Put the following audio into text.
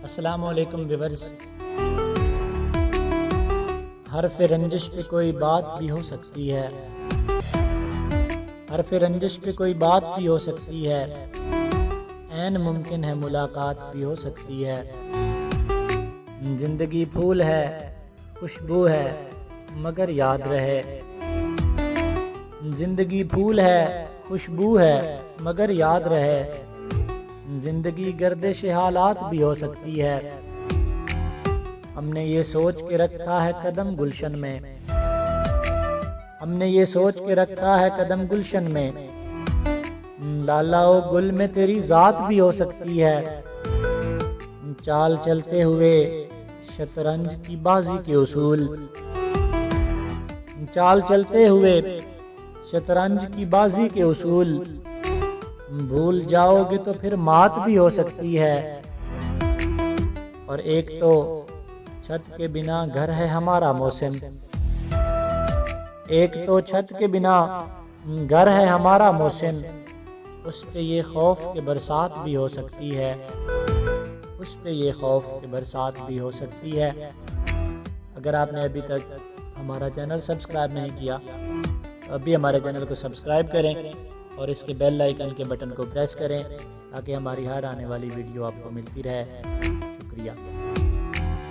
अस्सलामुअलैकुम व्यूअर्स। हर्फ रंजिश पे कोई बात भी हो सकती है, हर्फ रंजिश पे कोई बात भी हो सकती है, ऐन मुमकिन है मुलाकात भी हो सकती है। जिंदगी फूल है, खुशबू है, मगर याद रहे। जिंदगी फूल है, खुशबू है, मगर याद रहे। जिंदगी गर्दिश हालात भी हो सकती है। हमने ये सोच के रखा है कदम गुलशन में, हमने ये सोच के रखा है कदम गुलशन में। लाला ओ गुल में तेरी जात भी हो सकती है। चाल चलते हुए शतरंज की बाजी के उसूल, चाल चलते हुए शतरंज की बाजी के उसूल। भूल जाओगे तो फिर मात भी हो सकती है। और एक तो छत के बिना घर है हमारा मौसम, एक तो छत के बिना घर है हमारा मौसम। उस पे ये खौफ के बरसात भी हो सकती है, उस पे ये खौफ के बरसात भी हो सकती है। अगर आपने अभी तक हमारा चैनल सब्सक्राइब नहीं किया तो अभी हमारे चैनल को सब्सक्राइब करें और इसके बेल आइकन के बटन को प्रेस करें ताकि हमारी हर आने वाली वीडियो आपको मिलती रहे। शुक्रिया।